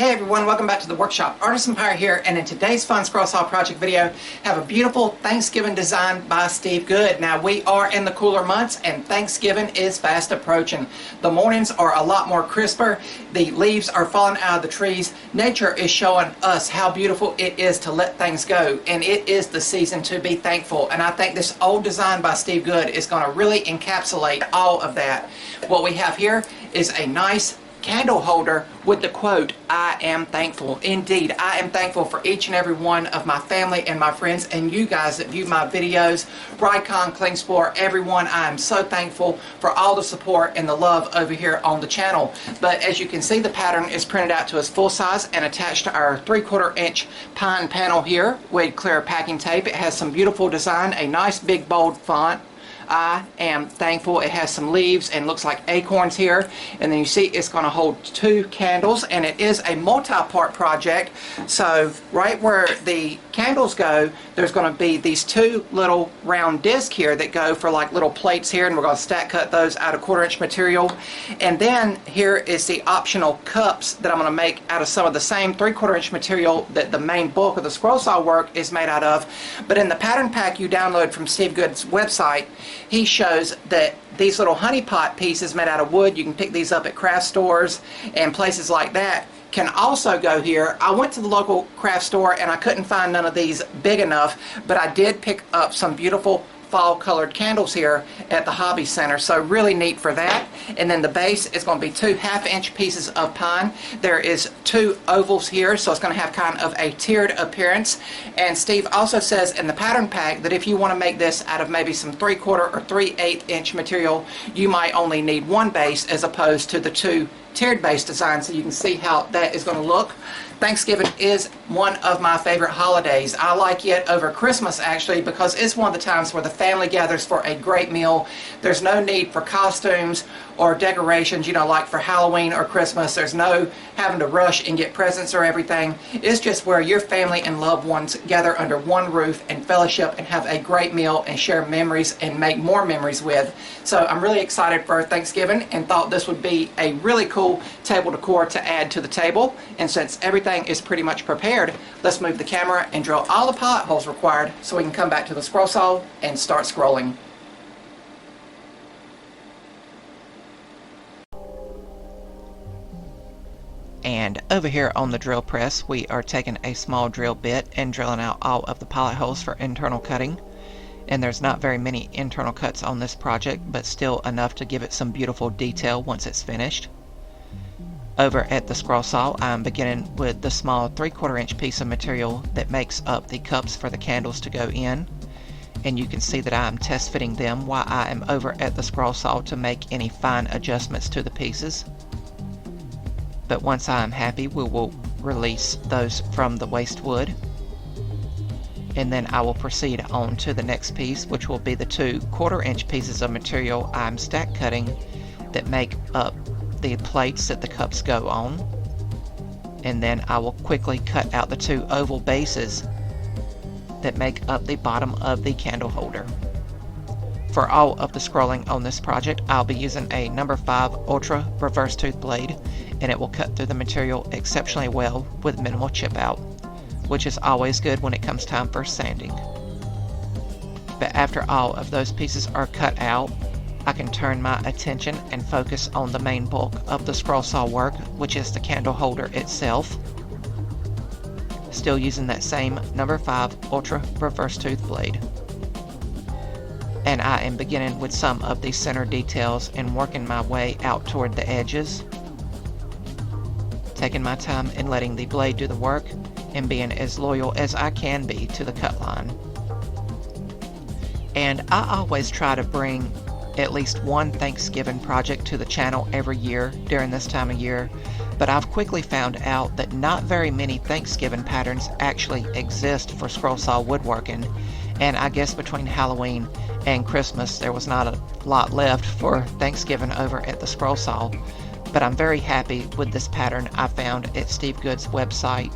Hey everyone, welcome back to the workshop. Artisan Pirate here, and in today's fun scroll saw project video, have a beautiful Thanksgiving design by Steve Good. Now we are in the cooler months and Thanksgiving is fast approaching. The mornings are a lot more crisper, the leaves are falling out of the trees, nature is showing us how beautiful it is to let things go, and it is the season to be thankful. And I think this old design by Steve Good is going to really encapsulate all of that. What we have here is a nice candle holder with the quote, "I am thankful." Indeed, I am thankful for each and every one of my family and my friends and you guys that view my videos. Brycon, Klingspor, everyone, I am so thankful for all the support and the love over here on the channel. But as you can see, the pattern is printed out to us full size and attached to our 3/4 inch pine panel here with clear packing tape. It has some beautiful design, a nice big bold font. I am thankful. It has some leaves and looks like acorns here, and then you see it's going to hold 2 candles, and it is a multi-part project. So right where the candles go, there's going to be these 2 little round discs here that go for like little plates here, and we're going to stack cut those out of 1/4 inch material. And then here is the optional cups that I'm going to make out of some of the same 3/4 inch material that the main bulk of the scroll saw work is made out of. But in the pattern pack you download from Steve Good's website, he shows that these little honey pot pieces made out of wood, you can pick these up at craft stores and places like that, can also go here. I went to the local craft store and I couldn't find none of these big enough, but I did pick up some beautiful fall colored candles here at the hobby center, so really neat for that. And then the base is going to be 2 1/2-inch pieces of pine. There is 2 ovals here, so it's going to have kind of a tiered appearance. And Steve also says in the pattern pack that if you want to make this out of maybe some 3/4 or 3/8 inch material, you might only need 1 base as opposed to the 2 tiered base designs, so you can see how that is going to look. Thanksgiving is one of my favorite holidays. I like it over Christmas actually, because it's one of the times where the family gathers for a great meal. There's no need for costumes or decorations, you know, like for Halloween or Christmas. There's no having to rush and get presents or everything. It's just where your family and loved ones gather under one roof and fellowship and have a great meal and share memories and make more memories with. So I'm really excited for Thanksgiving and thought this would be a really cool table decor to add to the table. And since everything is pretty much prepared, let's move the camera and drill all the pilot holes required so we can come back to the scroll saw and start scrolling. And over here on the drill press, we are taking a small drill bit and drilling out all of the pilot holes for internal cutting. And there's not very many internal cuts on this project, but still enough to give it some beautiful detail once it's finished. Over at the scroll saw, I'm beginning with the small 3/4 inch piece of material that makes up the cups for the candles to go in. And you can see that I'm test fitting them while I am over at the scroll saw to make any fine adjustments to the pieces. But once I am happy, we will release those from the waste wood. And then I will proceed on to the next piece, which will be the 2 1/4 inch pieces of material I'm stack cutting that make up the plates that the cups go on. And then I will quickly cut out the 2 oval bases that make up the bottom of the candle holder. For all of the scrolling on this project, I'll be using a number 5 Ultra reverse tooth blade, and it will cut through the material exceptionally well with minimal chip out, which is always good when it comes time for sanding. But after all of those pieces are cut out, I can turn my attention and focus on the main bulk of the scroll saw work, which is the candle holder itself. Still using that same number 5 Ultra reverse tooth blade. And I am beginning with some of the center details and working my way out toward the edges. Taking my time and letting the blade do the work and being as loyal as I can be to the cut line. And I always try to bring at least one Thanksgiving project to the channel every year during this time of year, but I've quickly found out that not very many Thanksgiving patterns actually exist for scroll saw woodworking, and I guess between Halloween and Christmas there was not a lot left for Thanksgiving over at the scroll saw. But I'm very happy with this pattern I found at Steve Good's website.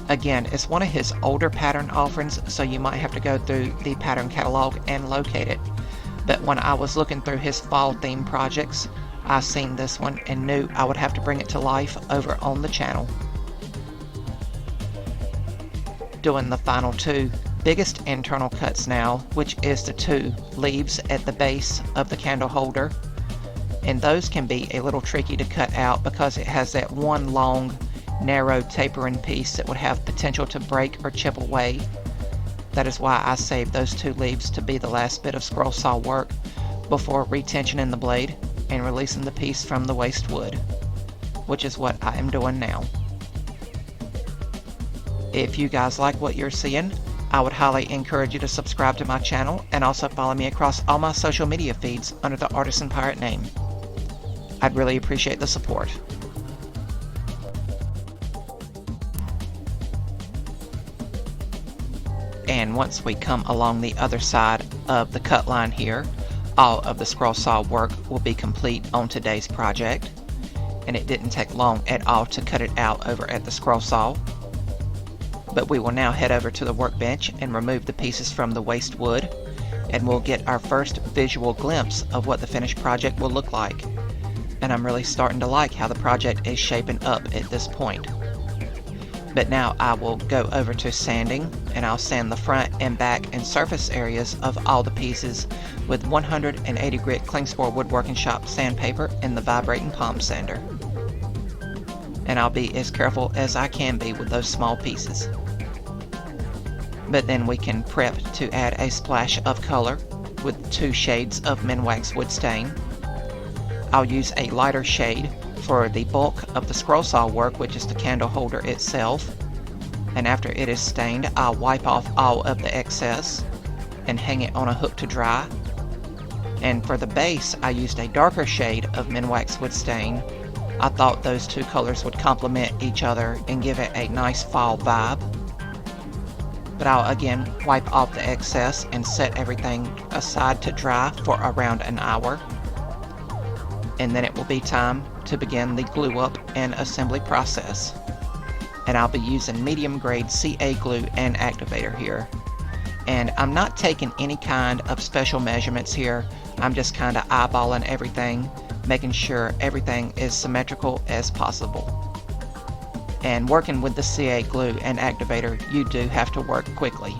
Again, it's one of his older pattern offerings, so you might have to go through the pattern catalog and locate it. But when I was looking through his fall theme projects, I seen this one and knew I would have to bring it to life over on the channel. doing the final two biggest internal cuts now, which is the two leaves at the base of the candle holder. And those can be a little tricky to cut out because it has that one long, narrow tapering piece that would have potential to break or chip away. That is why I saved those two leaves to be the last bit of scroll saw work before retensioning the blade and releasing the piece from the waste wood, which is what I am doing now. If you guys like what you're seeing, I would highly encourage you to subscribe to my channel and also follow me across all my social media feeds under the Artisan Pirate name. I'd really appreciate the support. And once we come along the other side of the cut line here, all of the scroll saw work will be complete on today's project. And it didn't take long at all to cut it out over at the scroll saw. But we will now head over to the workbench and remove the pieces from the waste wood, and we'll get our first visual glimpse of what the finished project will look like. And I'm really starting to like how the project is shaping up at this point. But now I will go over to sanding, and I'll sand the front and back and surface areas of all the pieces with 180 grit Klingspor Woodworking Shop sandpaper and the vibrating palm sander. And I'll be as careful as I can be with those small pieces. But then we can prep to add a splash of color with 2 shades of Minwax wood stain. I'll use a lighter shade for the bulk of the scroll saw work, which is the candle holder itself. And after it is stained, I'll wipe off all of the excess and hang it on a hook to dry. And for the base, I used a darker shade of Minwax wood stain. I thought those two colors would complement each other and give it a nice fall vibe. But I'll again wipe off the excess and set everything aside to dry for around an hour. And then it will be time to begin the glue up and assembly process. And I'll be using medium grade CA glue and activator here. And I'm not taking any kind of special measurements here. I'm just kind of eyeballing everything, making sure everything is symmetrical as possible. And working with the CA glue and activator, you do have to work quickly,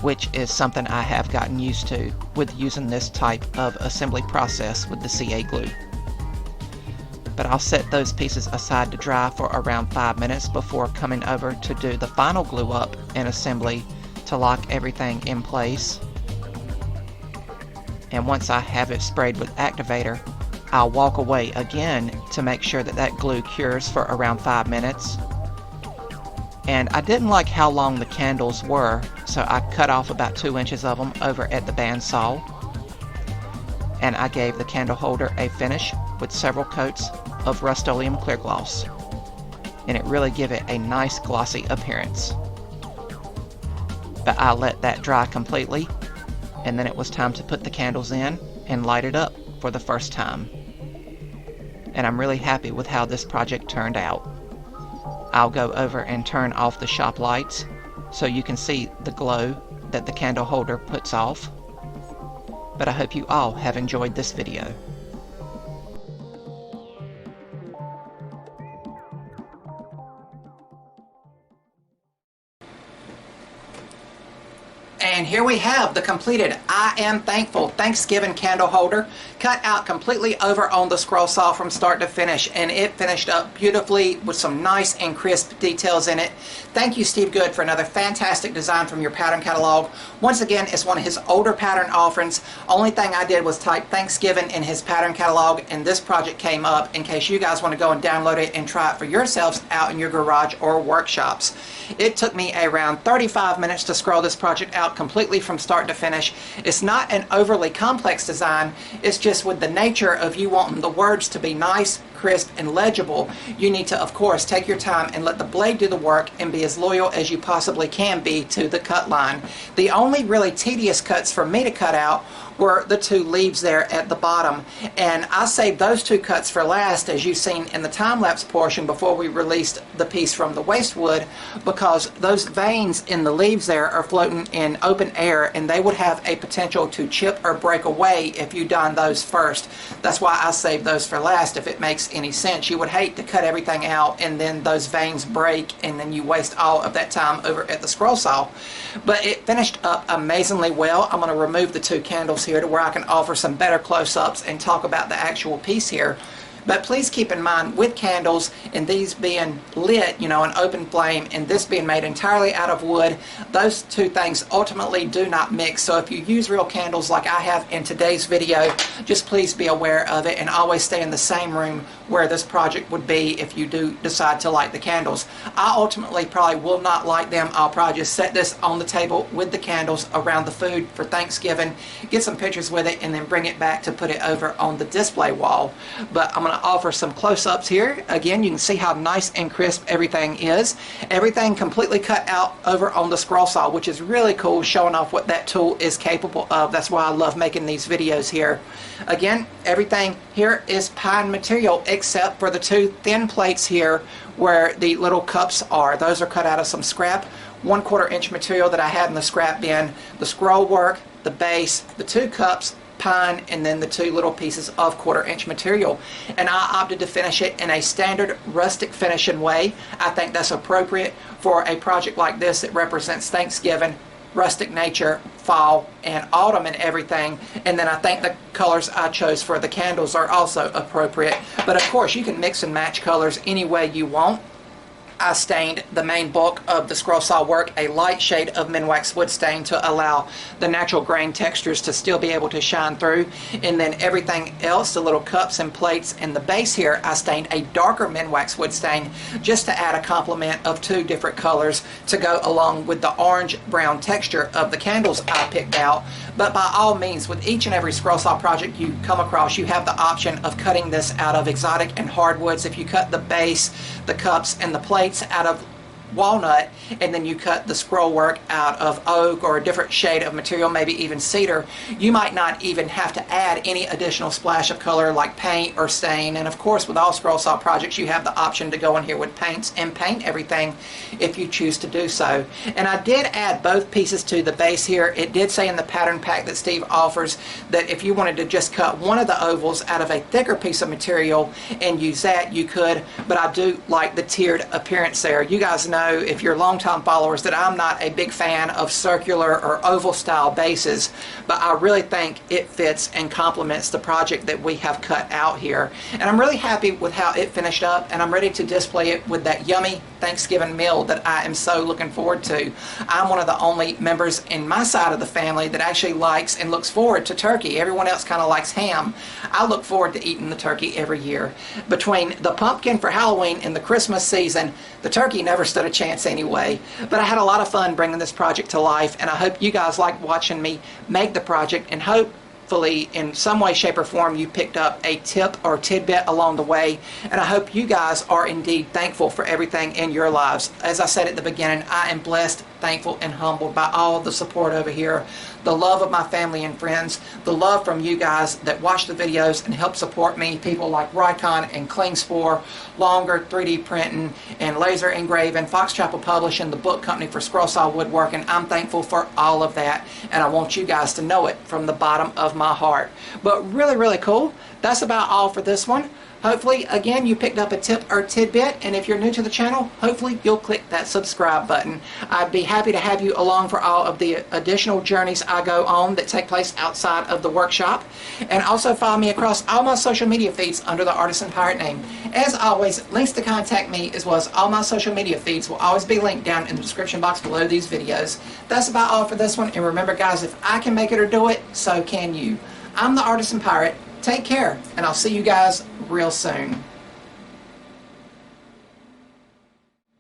which is something I have gotten used to with using this type of assembly process with the CA glue. But I'll set those pieces aside to dry for around 5 minutes before coming over to do the final glue up and assembly to lock everything in place. And once I have it sprayed with activator, I'll walk away again to make sure that that glue cures for around 5 minutes. And I didn't like how long the candles were, so I cut off about 2 inches of them over at the bandsaw. And I gave the candle holder a finish with several coats of Rust-Oleum clear gloss. And it really gave it a nice glossy appearance. But I let that dry completely, and then it was time to put the candles in and light it up for the first time. And I'm really happy with how this project turned out. I'll go over and turn off the shop lights so you can see the glow that the candle holder puts off. But I hope you all have enjoyed this video. And here we have the completed I Am Thankful Thanksgiving candle holder, cut out completely over on the scroll saw from start to finish, and it finished up beautifully with some nice and crisp details in it. Thank you, Steve Good, for another fantastic design from your pattern catalog. Once again, it's one of his older pattern offerings. Only thing I did was type Thanksgiving in his pattern catalog, and this project came up in case you guys want to go and download it and try it for yourselves out in your garage or workshops. It took me around 35 minutes to scroll this project out completely from start to finish. It's not an overly complex design. It's just with the nature of you wanting the words to be nice, crisp, and legible, you need to, of course, take your time and let the blade do the work and be as loyal as you possibly can be to the cut line. The only really tedious cuts for me to cut out were the two leaves there at the bottom. And I saved those two cuts for last, as you've seen in the time-lapse portion before we released the piece from the waste wood, because those veins in the leaves there are floating in open air, and they would have a potential to chip or break away if you done those first. That's why I saved those for last, if it makes any sense. You would hate to cut everything out and then those veins break and then you waste all of that time over at the scroll saw. But it finished up amazingly well. I'm going to remove the two candles here to where I can offer some better close-ups and talk about the actual piece here. But please keep in mind, with candles and these being lit, you know, an open flame, and this being made entirely out of wood, those two things ultimately do not mix. So if you use real candles like I have in today's video, just please be aware of it and always stay in the same room where this project would be if you do decide to light the candles. I ultimately probably will not light them. I'll probably just set this on the table with the candles around the food for Thanksgiving, get some pictures with it, and then bring it back to put it over on the display wall. But I'm going to offer some close-ups here. Again, you can see how nice and crisp everything is. Everything completely cut out over on the scroll saw, which is really cool, showing off what that tool is capable of. That's why I love making these videos here. Again, everything here is pine material except for the two thin plates here where the little cups are. Those are cut out of some scrap 1/4 inch material that I had in the scrap bin. The scroll work, the base, the two cups, pine, and then the two little pieces of 1/4 inch material. And I opted to finish it in a standard rustic finishing way. I think that's appropriate for a project like this that represents Thanksgiving, rustic nature, fall, and autumn and everything. And then I think the colors I chose for the candles are also appropriate. But of course, you can mix and match colors any way you want. I stained the main bulk of the scroll saw work a light shade of Minwax wood stain to allow the natural grain textures to still be able to shine through. And then everything else, the little cups and plates and the base here, I stained a darker Minwax wood stain just to add a complement of two different colors to go along with the orange-brown texture of the candles I picked out. But by all means, with each and every scroll saw project you come across, you have the option of cutting this out of exotic and hardwoods. If you cut the base, the cups, and the plates out of walnut, and then you cut the scroll work out of oak or a different shade of material, maybe even cedar, you might not even have to add any additional splash of color like paint or stain. And of course, with all scroll saw projects, you have the option to go in here with paints and paint everything if you choose to do so. And I did add both pieces to the base here. It did say in the pattern pack that Steve offers that if you wanted to just cut one of the ovals out of a thicker piece of material and use that, you could. But I do like the tiered appearance there. You guys know, if you're longtime followers, that I'm not a big fan of circular or oval style bases, but I really think it fits and complements the project that we have cut out here. And I'm really happy with how it finished up, and I'm ready to display it with that yummy Thanksgiving meal that I am so looking forward to. I'm one of the only members in my side of the family that actually likes and looks forward to turkey. Everyone else kind of likes ham. I look forward to eating the turkey every year. Between the pumpkin for Halloween and the Christmas season, the turkey never stood a chance anyway. But I had a lot of fun bringing this project to life, and I hope you guys liked watching me make the project, and hopefully in some way, shape, or form you picked up a tip or tidbit along the way. And I hope you guys are indeed thankful for everything in your lives. As I said at the beginning, I am blessed, thankful, and humbled by all of the support over here, the love of my family and friends, the love from you guys that watch the videos and help support me, people like Rycon and Klingspor, Longer 3D Printing, and Laser Engraving, Fox Chapel Publishing, the book company for scroll saw woodworking. I'm thankful for all of that, and I want you guys to know it from the bottom of my heart. But really, really cool. That's about all for this one. Hopefully, again, you picked up a tip or tidbit, and if you're new to the channel, hopefully you'll click that subscribe button. I'd be happy to have you along for all of the additional journeys I go on that take place outside of the workshop. And also follow me across all my social media feeds under the Artisan Pirate name. As always, links to contact me as well as all my social media feeds will always be linked down in the description box below these videos. That's about all for this one, and remember guys, if I can make it or do it, so can you. I'm the Artisan Pirate. Take care, and I'll see you guys real soon.